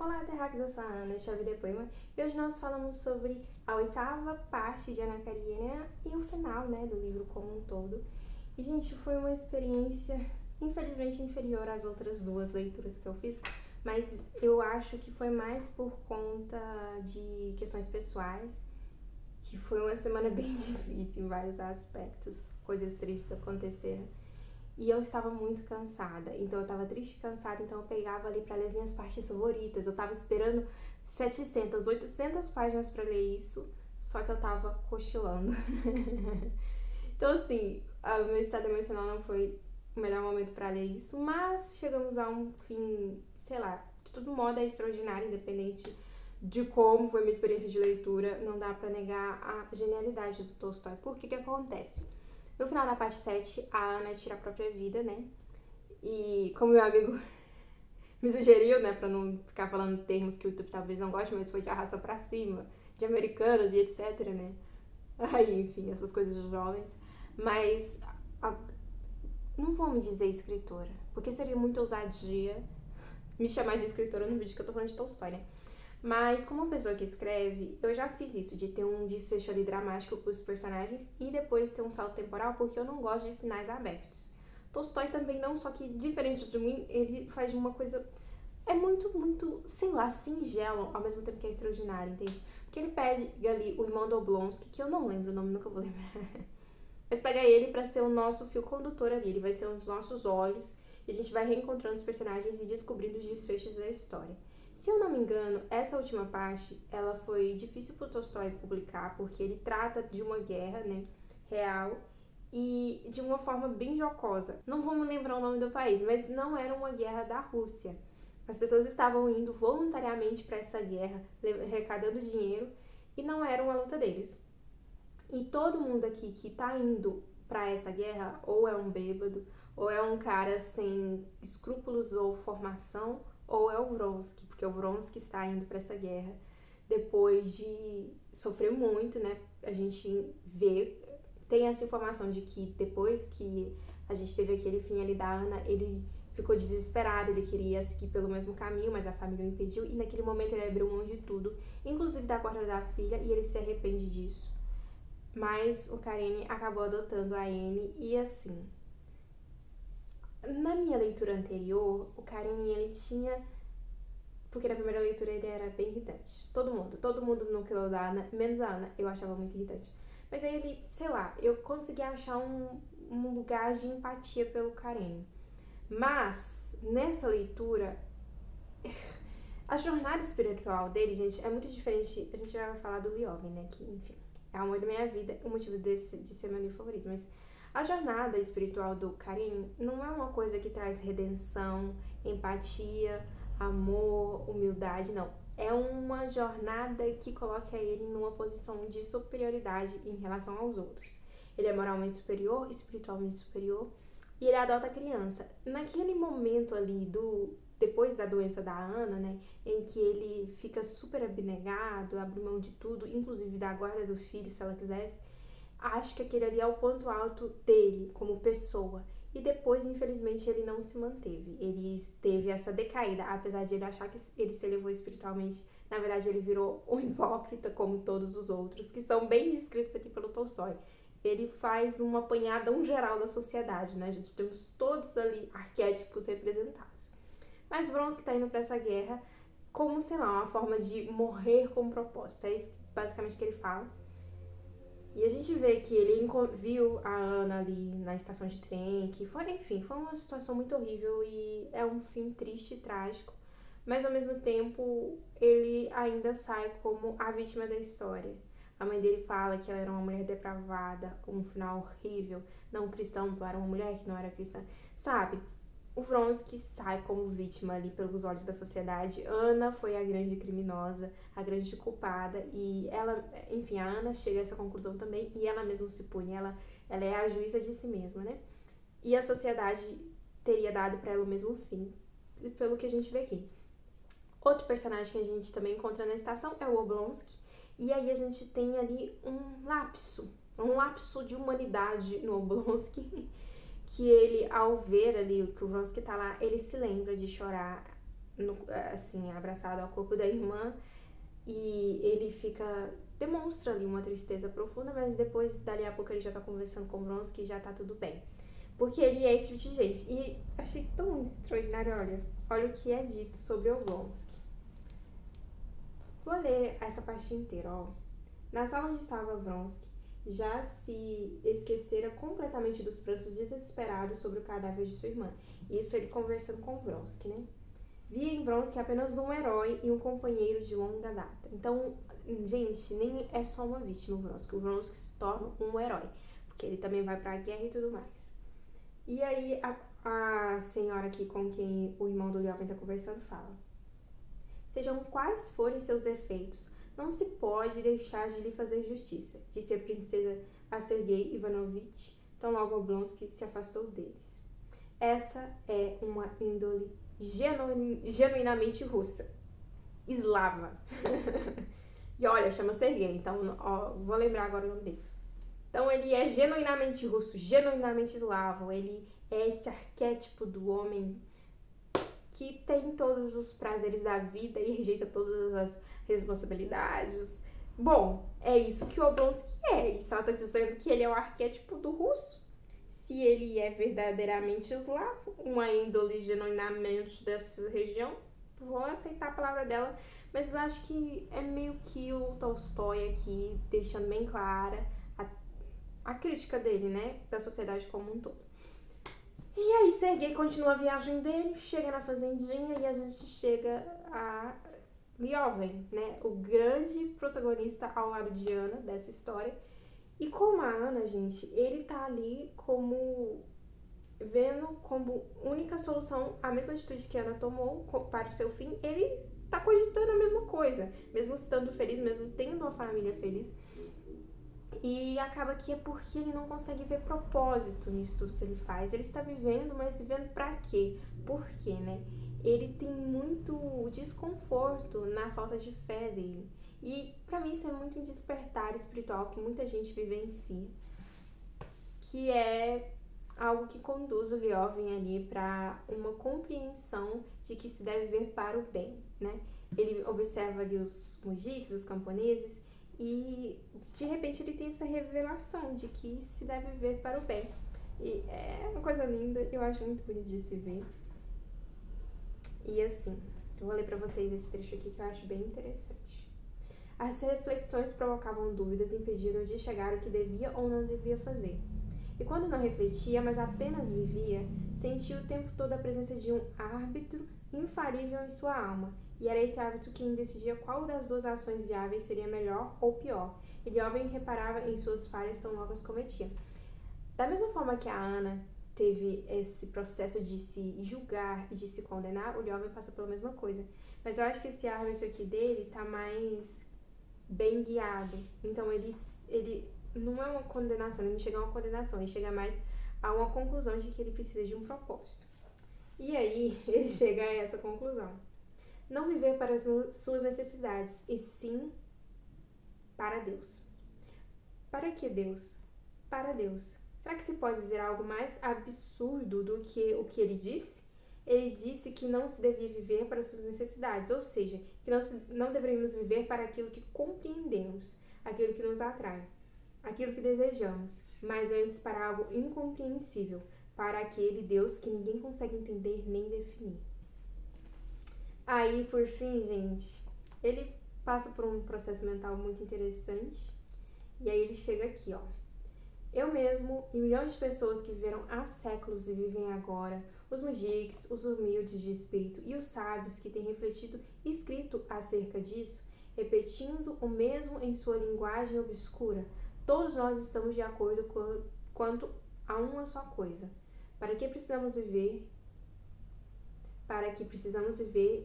Olá, terráqueos, eu sou a Ana, chave de poema, e hoje nós falamos sobre a 8ª parte de Ana Karenina e o final, do livro como um todo. E, gente, foi uma experiência, infelizmente, inferior às outras 2 leituras que eu fiz, mas eu acho que foi mais por conta de questões pessoais, que foi uma semana bem difícil em vários aspectos, coisas tristes aconteceram. E eu estava muito cansada, então eu estava triste e cansada, então eu pegava ali para ler as minhas partes favoritas. Eu estava esperando 700, 800 páginas para ler isso, só que eu estava cochilando. Então, assim, o meu estado emocional não foi o melhor momento para ler isso, mas chegamos a um fim, sei lá, de todo modo é extraordinário, independente de como foi minha experiência de leitura, não dá para negar a genialidade do Tolstói. Por que acontece? No final da parte 7, a Ana tira a própria vida, E como meu amigo me sugeriu, pra não ficar falando termos que o YouTube talvez não goste, mas foi de arrasta pra cima, de americanas e etc, Aí, enfim, essas coisas dos jovens. Mas não vou me dizer escritora, porque seria muita ousadia me chamar de escritora no vídeo que eu tô falando de Tolstói, Mas, como uma pessoa que escreve, eu já fiz isso, de ter um desfecho ali dramático pros personagens e depois ter um salto temporal, porque eu não gosto de finais abertos. Tolstói também não, só que diferente de mim, ele faz de uma coisa... É muito, sei lá, singelo, ao mesmo tempo que é extraordinário, entende? Porque ele pega ali o irmão do Oblonsky, que eu não lembro o nome, nunca vou lembrar. Mas pega ele pra ser o nosso fio condutor ali, ele vai ser os nossos olhos, e a gente vai reencontrando os personagens e descobrindo os desfechos da história. Se eu não me engano, essa última parte, ela foi difícil pro Tolstói publicar, porque ele trata de uma guerra, real, e de uma forma bem jocosa. Não vou me lembrar o nome do país, mas não era uma guerra da Rússia. As pessoas estavam indo voluntariamente para essa guerra, arrecadando dinheiro, e não era uma luta deles. E todo mundo aqui que tá indo para essa guerra, ou é um bêbado, ou é um cara sem escrúpulos ou formação, ou é o Vronsky, porque o Vronsky está indo para essa guerra depois de sofrer muito, A gente tem essa informação de que depois que a gente teve aquele fim ali da Ana, ele ficou desesperado, ele queria seguir pelo mesmo caminho, mas a família o impediu, e naquele momento ele abriu mão de tudo, inclusive da guarda da filha, e ele se arrepende disso. Mas o Karenin acabou adotando a Anne, e assim... Na minha leitura anterior, o Karenin, ele tinha... Porque na primeira leitura ele era bem irritante. Todo mundo no quilo da Ana, menos a Ana, eu achava muito irritante. Mas aí ele, sei lá, eu consegui achar um lugar de empatia pelo Karenin. Mas, nessa leitura, a jornada espiritual dele, gente, é muito diferente. A gente vai falar do Lyovin, que, enfim, é o amor da minha vida, o motivo de ser meu livro favorito. Mas a jornada espiritual do Karenin não é uma coisa que traz redenção, empatia, amor, humildade, não. É uma jornada que coloca ele numa posição de superioridade em relação aos outros. Ele é moralmente superior, espiritualmente superior, e ele adota a criança. Naquele momento ali depois da doença da Ana, em que ele fica super abnegado, abre mão de tudo, inclusive da guarda do filho, se ela quisesse, acho que aquele ali é o ponto alto dele como pessoa. E depois, infelizmente, ele não se manteve. Ele teve essa decaída, apesar de ele achar que ele se elevou espiritualmente. Na verdade, ele virou um hipócrita, como todos os outros, que são bem descritos aqui pelo Tolstói. Ele faz um apanhadão geral da sociedade, A gente temos todos ali arquétipos representados. Mas Vronsky tá indo pra essa guerra como, sei lá, uma forma de morrer com propósito. É isso basicamente que ele fala. E a gente vê que ele viu a Ana ali na estação de trem, que foi, enfim, foi uma situação muito horrível e é um fim triste e trágico. Mas, ao mesmo tempo, ele ainda sai como a vítima da história. A mãe dele fala que ela era uma mulher depravada, um final horrível, não cristão, era uma mulher que não era cristã. Sabe? O Vronsky sai como vítima ali pelos olhos da sociedade. Ana foi a grande criminosa, a grande culpada, e ela, enfim, a Ana chega a essa conclusão também, e ela mesma se pune, ela é a juíza de si mesma, E a sociedade teria dado pra ela o mesmo fim, pelo que a gente vê aqui. Outro personagem que a gente também encontra na estação é o Oblonsky, e aí a gente tem ali um lapso de humanidade no Oblonsky, que ele, ao ver ali que o Vronsky tá lá, ele se lembra de chorar assim, abraçado ao corpo da irmã, e ele demonstra ali uma tristeza profunda, mas depois, dali a pouco, ele já tá conversando com o Vronsky e já tá tudo bem. Porque ele é esse tipo de gente. E achei tão extraordinário, olha o que é dito sobre o Vronsky. Vou ler essa parte inteira, ó. Na sala onde estava Vronsky, já se esquecera completamente dos prantos desesperados sobre o cadáver de sua irmã. Isso ele conversando com Vronsky, né? Via em Vronsky apenas um herói e um companheiro de longa data. Então, gente, nem é só uma vítima o Vronsky se torna um herói, porque ele também vai pra guerra e tudo mais. E aí, a senhora aqui com quem o irmão do Lyoven tá conversando fala: sejam quais forem seus defeitos, não se pode deixar de lhe fazer justiça, disse a princesa a Sergei Ivanovich, tão logo Oblonsky se afastou deles. Essa é uma índole genuinamente russa, eslava. E olha, chama Sergei, então ó, vou lembrar agora o nome dele. Então ele é genuinamente russo, genuinamente eslavo, ele é esse arquétipo do homem que tem todos os prazeres da vida e rejeita todas as responsabilidades. Bom, é isso que o Oblonsky é, e só tá dizendo que ele é o arquétipo do russo. Se ele é verdadeiramente eslavo, uma índole genuinamente dessa região, vou aceitar a palavra dela, mas eu acho que é meio que o Tolstói aqui, deixando bem clara a crítica dele, né, da sociedade como um todo. E aí Sergei continua a viagem dele, chega na fazendinha e a gente chega a Lyoven, né, o grande protagonista ao lado de Ana dessa história. E como a Ana, gente, ele tá ali vendo como única solução a mesma atitude que a Ana tomou para o seu fim, ele tá cogitando a mesma coisa, mesmo estando feliz, mesmo tendo uma família feliz. E acaba que é porque ele não consegue ver propósito nisso tudo que ele faz. Ele está vivendo, mas vivendo pra quê? Por quê, né? Ele tem muito desconforto na falta de fé dele. E pra mim isso é muito um despertar espiritual que muita gente vivencia, que é algo que conduz o Lyoven ali para uma compreensão de que se deve ver para o bem, né? Ele observa ali os mujiks, os camponeses, e de repente ele tem essa revelação de que se deve ver para o bem. E é uma coisa linda, eu acho muito bonito de se ver. E assim, eu vou ler para vocês esse trecho aqui que eu acho bem interessante. As reflexões provocavam dúvidas, impedindo de chegar ao que devia ou não devia fazer. E quando não refletia, mas apenas vivia, sentia o tempo todo a presença de um árbitro infalível em sua alma. E era esse árbitro quem decidia qual das duas ações viáveis seria melhor ou pior. E Lyoven reparava em suas falhas tão logo as cometia. Da mesma forma que a Ana teve esse processo de se julgar e de se condenar, o Lyoven passa pela mesma coisa. Mas eu acho que esse árbitro aqui dele tá mais bem guiado. Então ele não é uma condenação, ele não chega a uma condenação, ele chega mais a uma conclusão de que ele precisa de um propósito. E aí ele chega a essa conclusão. Não viver para as suas necessidades, e sim para Deus. Para que Deus? Para Deus. Será que se pode dizer algo mais absurdo do que o que ele disse? Ele disse que não se devia viver para as suas necessidades, ou seja, que não deveríamos viver para aquilo que compreendemos, aquilo que nos atrai, aquilo que desejamos, mas antes para algo incompreensível, para aquele Deus que ninguém consegue entender nem definir. Aí, por fim, gente, ele passa por um processo mental muito interessante, e aí ele chega aqui, ó. Eu mesmo e milhões de pessoas que viveram há séculos e vivem agora, os mujiks, os humildes de espírito e os sábios que têm refletido e escrito acerca disso, repetindo o mesmo em sua linguagem obscura, todos nós estamos de acordo quanto a uma só coisa. Para que precisamos viver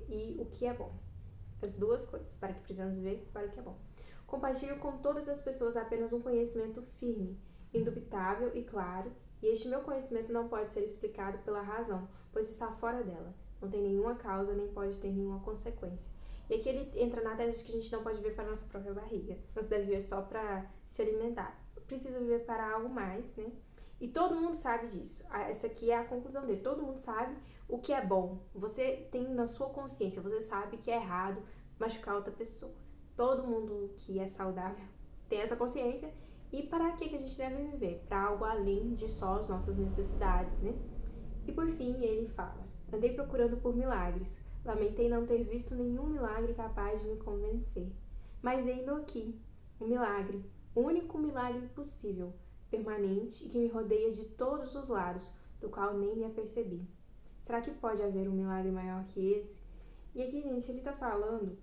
e o que é bom. As duas coisas, para que precisamos viver, para o que é bom. Compartilho com todas as pessoas apenas um conhecimento firme, indubitável e claro, e este meu conhecimento não pode ser explicado pela razão, pois está fora dela. Não tem nenhuma causa, nem pode ter nenhuma consequência. E aqui ele entra na tese de que a gente não pode viver para a nossa própria barriga. Não se deve viver só para se alimentar. Precisa viver para algo mais, né? E todo mundo sabe disso. Essa aqui é a conclusão dele. Todo mundo sabe o que é bom. Você tem na sua consciência, você sabe que é errado machucar outra pessoa. Todo mundo que é saudável tem essa consciência. E para que a gente deve viver? Para algo além de só as nossas necessidades, né? E por fim, ele fala: andei procurando por milagres. Lamentei não ter visto nenhum milagre capaz de me convencer. Mas eis aqui, um milagre, o único milagre possível, permanente e que me rodeia de todos os lados, do qual nem me apercebi. Será que pode haver um milagre maior que esse? E aqui, gente, ele tá falando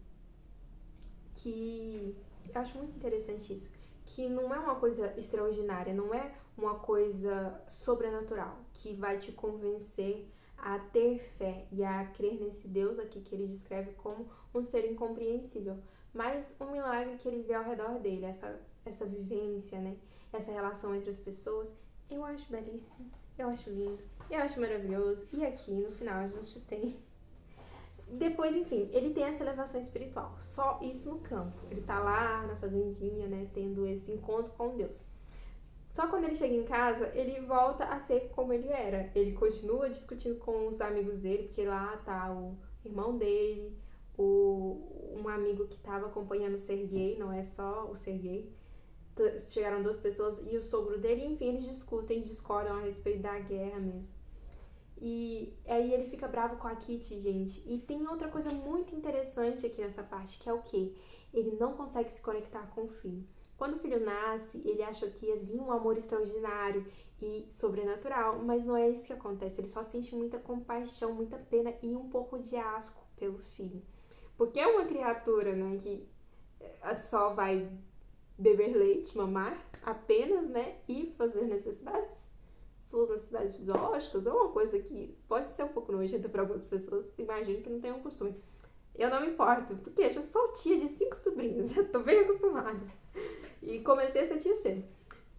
que eu acho muito interessante isso, que não é uma coisa extraordinária, não é uma coisa sobrenatural que vai te convencer a ter fé e a crer nesse Deus aqui que ele descreve como um ser incompreensível, mas um milagre que ele vê ao redor dele, essa vivência, né? Essa relação entre as pessoas, eu acho belíssimo, eu acho lindo, eu acho maravilhoso. E aqui no final a gente tem depois, enfim, ele tem essa elevação espiritual. Só isso no campo. Ele tá lá na fazendinha, né, tendo esse encontro com Deus. Só quando ele chega em casa, ele volta a ser como ele era. Ele continua discutindo com os amigos dele, porque lá tá o irmão dele, um amigo que tava acompanhando o Serguei, não é só o Serguei. Chegaram duas pessoas e o sogro dele, enfim, eles discordam a respeito da guerra mesmo. E aí ele fica bravo com a Kitty, gente. E tem outra coisa muito interessante aqui nessa parte, que é o quê? Ele não consegue se conectar com o filho. Quando o filho nasce, ele acha que ia vir um amor extraordinário e sobrenatural, mas não é isso que acontece. Ele só sente muita compaixão, muita pena e um pouco de asco pelo filho. Porque é uma criatura, né, que só vai beber leite, mamar apenas, né, e fazer suas necessidades fisiológicas, é uma coisa que pode ser um pouco nojenta para algumas pessoas, imagino que não tenham costume. Eu não me importo, porque eu já sou tia de 5 sobrinhos, já tô bem acostumada. E comecei a ser tia cedo.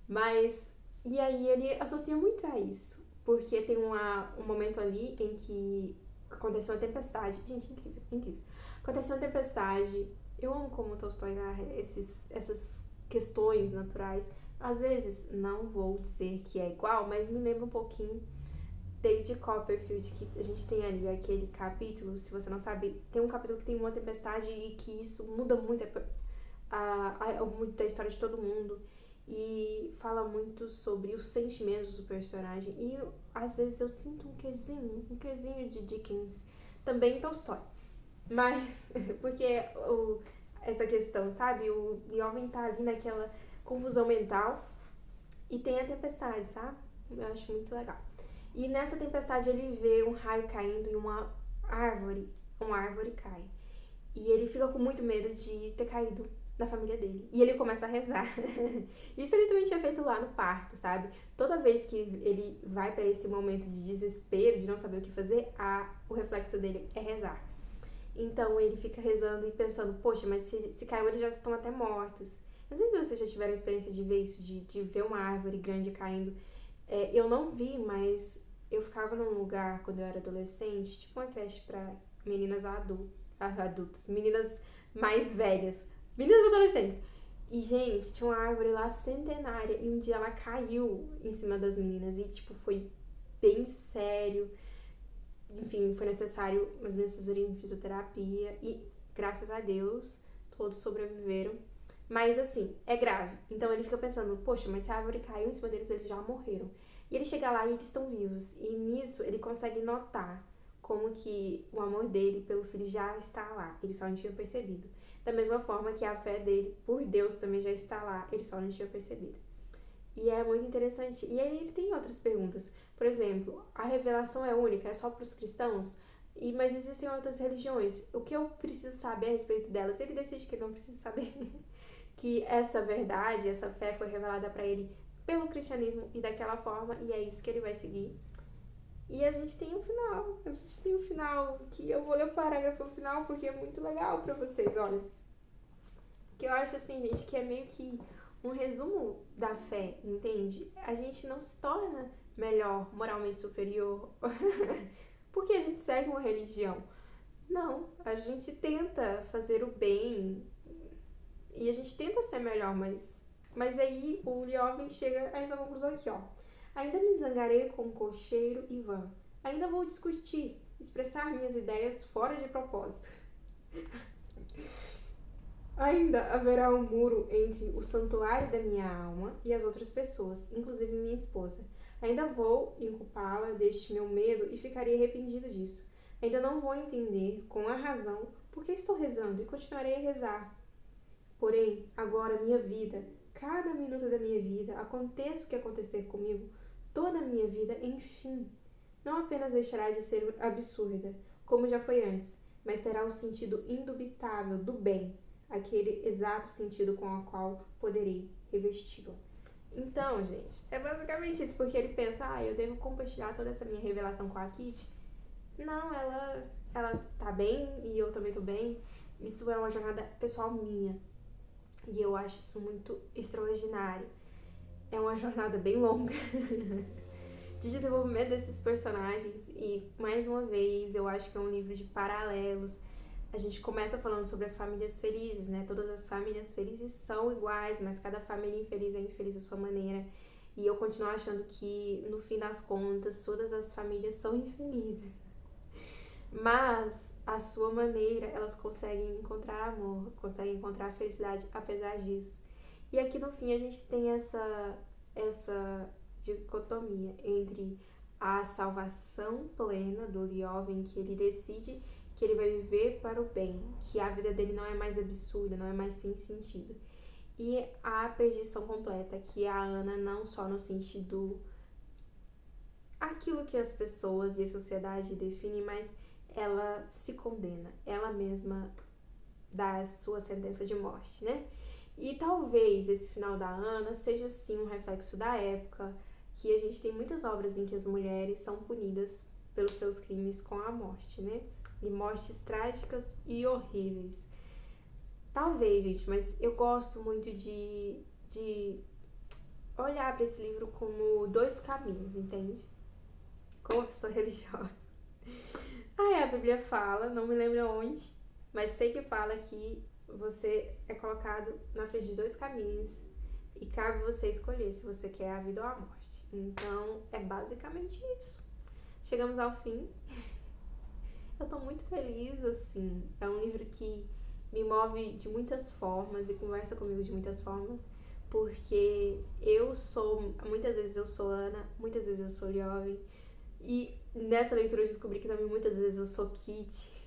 Mas, e aí ele associa muito a isso, porque tem um momento ali em que aconteceu uma tempestade. Gente, incrível, incrível. Aconteceu uma tempestade. Eu amo como Tolstói narra essas questões naturais. Às vezes, não vou dizer que é igual, mas me lembra um pouquinho David Copperfield, que a gente tem ali aquele capítulo, se você não sabe, tem um capítulo que tem uma tempestade e que isso muda muito muito da história de todo mundo e fala muito sobre os sentimentos do personagem e às vezes eu sinto um quesinho de Dickens, também em Tolstói, mas porque essa questão, sabe, o jovem tá ali naquela confusão mental e tem a tempestade, sabe, eu acho muito legal. E nessa tempestade ele vê um raio caindo e uma árvore cai. E ele fica com muito medo de ter caído na família dele. E ele começa a rezar. Isso ele também tinha feito lá no parto, sabe? Toda vez que ele vai pra esse momento de desespero, de não saber o que fazer, o reflexo dele é rezar. Então ele fica rezando e pensando, poxa, mas se caiu eles já estão até mortos. Não sei se vocês já tiveram a experiência de ver isso, de ver uma árvore grande caindo. Eu não vi, mas eu ficava num lugar quando eu era adolescente, tipo uma creche pra meninas adultas, meninas mais velhas, meninas adolescentes. E, gente, tinha uma árvore lá centenária e um dia ela caiu em cima das meninas e, tipo, foi bem sério. Enfim, foi necessário as meninas fazerem fisioterapia e, graças a Deus, todos sobreviveram. Mas, assim, é grave. Então, ele fica pensando, poxa, mas se a árvore caiu em cima deles, eles já morreram. E ele chega lá e eles estão vivos. E nisso, ele consegue notar como que o amor dele pelo filho já está lá. Ele só não tinha percebido. Da mesma forma que a fé dele por Deus também já está lá. Ele só não tinha percebido. E é muito interessante. E aí ele tem outras perguntas. Por exemplo, a revelação é única? É só para os cristãos? Mas existem outras religiões. O que eu preciso saber a respeito delas? Ele decide que ele não precisa saber. Que essa verdade, essa fé foi revelada para ele pelo cristianismo e daquela forma, e é isso que ele vai seguir. E a gente tem um final, que eu vou ler o parágrafo final porque é muito legal pra vocês, olha. Que eu acho assim, gente, que é meio que um resumo da fé, entende? A gente não se torna melhor, moralmente superior, porque a gente segue uma religião. Não, a gente tenta fazer o bem e a gente tenta ser melhor, mas aí o jovem chega a essa conclusão aqui, ó. Ainda me zangarei com o cocheiro Ivan. Ainda vou discutir, expressar minhas ideias fora de propósito. Ainda haverá um muro entre o santuário da minha alma e as outras pessoas, inclusive minha esposa. Ainda vou inculpá-la deste meu medo e ficarei arrependido disso. Ainda não vou entender, com a razão, por que estou rezando e continuarei a rezar. Porém, agora minha vida, cada minuto da minha vida, aconteça o que acontecer comigo, toda a minha vida, enfim, não apenas deixará de ser absurda, como já foi antes, mas terá o sentido indubitável do bem, aquele exato sentido com o qual poderei revesti-lo. Então, gente, é basicamente isso, porque ele pensa, eu devo compartilhar toda essa minha revelação com a Kitty. Não, ela tá bem e eu também tô bem. Isso é uma jornada pessoal minha. E eu acho isso muito extraordinário. É uma jornada bem longa de desenvolvimento desses personagens. E, mais uma vez, eu acho que é um livro de paralelos. A gente começa falando sobre as famílias felizes, né? Todas as famílias felizes são iguais, mas cada família infeliz é infeliz à sua maneira. E eu continuo achando que, no fim das contas, todas as famílias são infelizes. Mas, à sua maneira, elas conseguem encontrar amor, conseguem encontrar felicidade apesar disso. E aqui no fim a gente tem essa dicotomia entre a salvação plena do Lioven, que ele decide que ele vai viver para o bem, que a vida dele não é mais absurda, não é mais sem sentido. E a perdição completa, que a Ana, não só no sentido aquilo que as pessoas e a sociedade definem, mas ela se condena, ela mesma dá a sua sentença de morte, né? E talvez esse final da Ana seja sim um reflexo da época, que a gente tem muitas obras em que as mulheres são punidas pelos seus crimes com a morte, né? E mortes trágicas e horríveis. Talvez, gente, mas eu gosto muito de olhar para esse livro como dois caminhos, entende? Como uma pessoa religiosa. A Bíblia fala, não me lembro onde, mas sei que fala que você é colocado na frente de dois caminhos e cabe você escolher se você quer a vida ou a morte. Então, é basicamente isso. Chegamos ao fim. Eu tô muito feliz, assim. É um livro que me move de muitas formas e conversa comigo de muitas formas, porque muitas vezes eu sou Ana, muitas vezes eu sou Lioven, e nessa leitura eu descobri que também muitas vezes eu sou Kitty,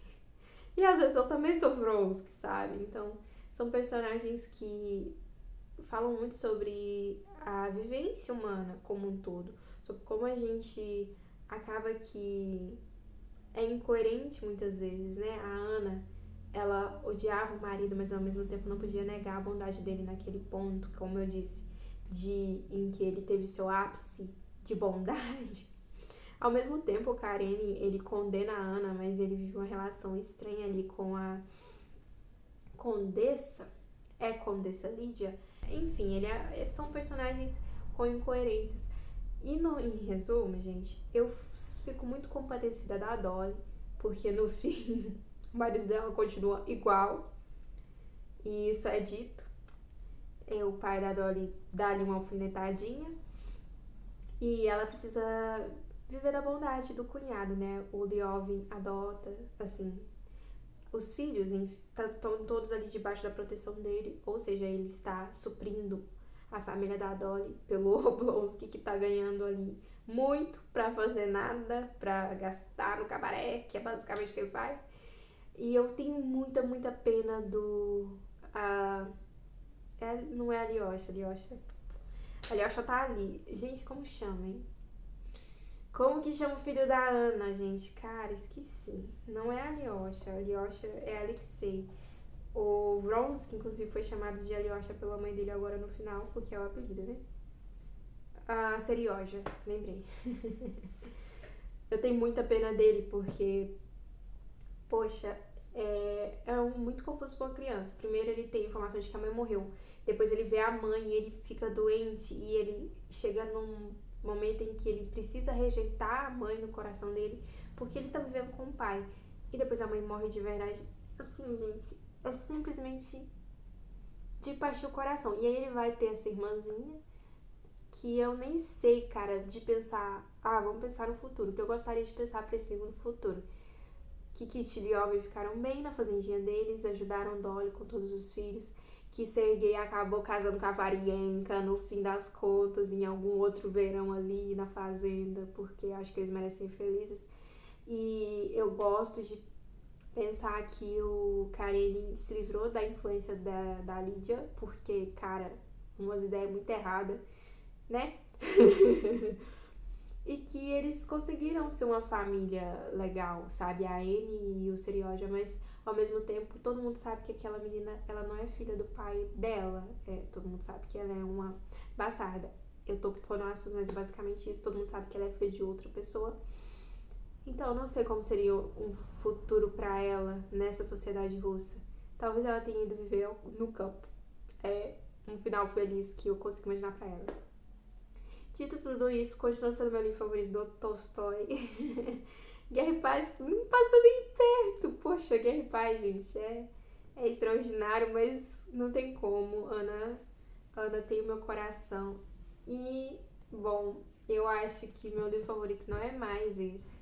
e às vezes eu também sou Vronsky, sabe? Então, são personagens que falam muito sobre a vivência humana como um todo, sobre como a gente acaba que é incoerente muitas vezes, né? A Ana, ela odiava o marido, mas ao mesmo tempo não podia negar a bondade dele naquele ponto, como eu disse, em que ele teve seu ápice de bondade. Ao mesmo tempo, o Karenin, ele condena a Ana, mas ele vive uma relação estranha ali com a Condessa Lídia. Enfim, são personagens com incoerências. E em resumo, gente, eu fico muito compadecida da Dolly, porque no fim o marido dela continua igual, e isso é dito. O pai da Dolly dá-lhe uma alfinetadinha e ela precisa viver da bondade do cunhado, né? O Lioven adota, assim, os filhos estão todos ali debaixo da proteção dele, ou seja, ele está suprindo a família da Dolly pelo Oblonsky, que tá ganhando ali muito pra fazer nada, pra gastar no cabaré, que é basicamente o que ele faz. E eu tenho muita, muita pena não é a Alyosha. A Alyosha tá ali. Gente, como chama, hein? Como que chama o filho da Ana, gente? Cara, esqueci. Não é a Alyosha é Alexei. O Vronsky, inclusive, foi chamado de Alyosha pela mãe dele agora no final, porque é o apelido, né? A Serioja, lembrei. Eu tenho muita pena dele, porque, poxa, muito confuso para uma criança. Primeiro ele tem informação de que a mãe morreu. Depois ele vê a mãe e ele fica doente. E ele chega num momento em que ele precisa rejeitar a mãe no coração dele, porque ele tá vivendo com o pai. E depois a mãe morre de verdade. Assim, gente, é simplesmente de partir o coração. E aí ele vai ter essa irmãzinha, que eu nem sei, cara, de pensar, vamos pensar no futuro, o que eu gostaria de pensar pra esse livro no futuro. Que Kit e Owen ficaram bem na fazendinha deles, ajudaram Dolly com todos os filhos, que Sergei acabou casando com a Varienka no fim das contas, em algum outro verão ali na fazenda, porque acho que eles merecem ser felizes. E eu gosto de pensar que o Karenin se livrou da influência da Lídia, porque, cara, umas ideias muito erradas, né? E que eles conseguiram ser uma família legal, sabe? A Anne e o Serioja, mas ao mesmo tempo todo mundo sabe que aquela menina, ela não é filha do pai dela. Todo mundo sabe que ela é uma bastarda. Eu tô pondo aspas, mas é basicamente isso. Todo mundo sabe que ela é filha de outra pessoa. Então eu não sei como seria um futuro pra ela nessa sociedade russa. Talvez ela tenha ido viver no campo. É um final feliz que eu consigo imaginar pra ela. Dito tudo isso, continua sendo meu livro favorito do Tolstói. Guerra e Paz não passa nem perto. Poxa, Guerra e Paz, gente, é extraordinário, mas não tem como. Ana tem o meu coração. E, bom, eu acho que meu livro favorito não é mais esse.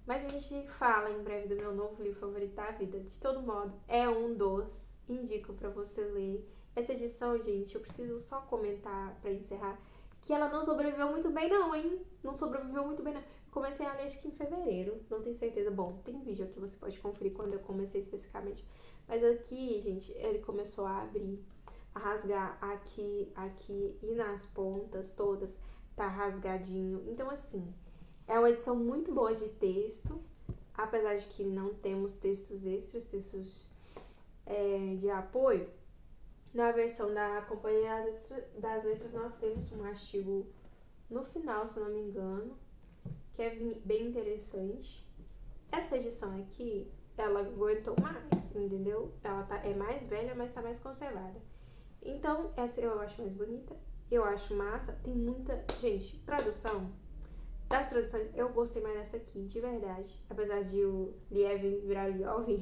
Mas a gente fala em breve do meu novo livro favorito da vida. De todo modo, é um dos. Indico pra você ler. Essa edição, gente, eu preciso só comentar pra encerrar que ela não sobreviveu muito bem não, hein? Não sobreviveu muito bem não. Comecei a ler acho que em fevereiro, não tenho certeza. Bom, tem um vídeo aqui, você pode conferir quando eu comecei especificamente. Mas aqui, gente, ele começou a abrir, a rasgar aqui e nas pontas todas, tá rasgadinho. Então, assim, é uma edição muito boa de texto, apesar de que não temos textos extras, textos de apoio. Na versão da Companhia das Letras, nós temos um artigo no final, se eu não me engano, que é bem interessante. Essa edição aqui, ela aguentou mais, entendeu? Ela é mais velha, mas tá mais conservada. Então, essa eu acho mais bonita, eu acho massa. Tem muita... Gente, tradução. Das traduções, eu gostei mais dessa aqui, de verdade. Apesar de o Lievin virar Liovin.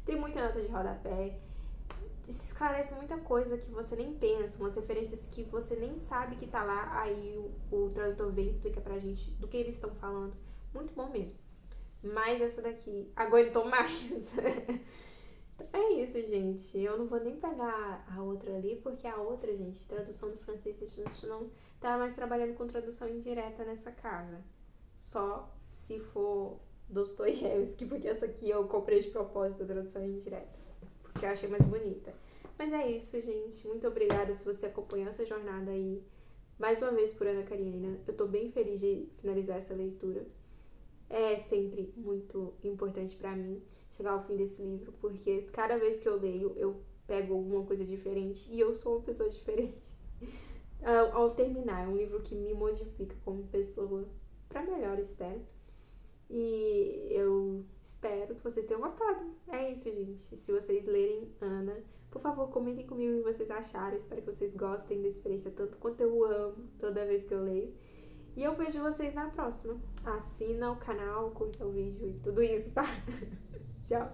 Tem muita nota de rodapé. Esclarece muita coisa que você nem pensa, umas referências que você nem sabe que tá lá, aí o tradutor vem e explica pra gente do que eles estão falando. Muito bom mesmo. Mas essa daqui aguentou mais. É isso, gente. Eu não vou nem pegar a outra ali, porque a outra, gente, tradução do francês, a gente não tá mais trabalhando com tradução indireta nessa casa. Só se for Dostoiévski, porque essa aqui eu comprei de propósito a tradução indireta, que eu achei mais bonita. Mas é isso, gente. Muito obrigada se você acompanhou essa jornada aí. Mais uma vez por Ana Karenina. Eu tô bem feliz de finalizar essa leitura. É sempre muito importante pra mim chegar ao fim desse livro, porque cada vez que eu leio, eu pego alguma coisa diferente e eu sou uma pessoa diferente. Ao terminar, é um livro que me modifica como pessoa pra melhor, espero. E eu espero que vocês tenham gostado. É isso, gente. Se vocês lerem Ana, por favor, comentem comigo o que vocês acharam. Espero que vocês gostem da experiência tanto quanto eu amo toda vez que eu leio. E eu vejo vocês na próxima. Assina o canal, curta o vídeo e tudo isso, tá? Tchau!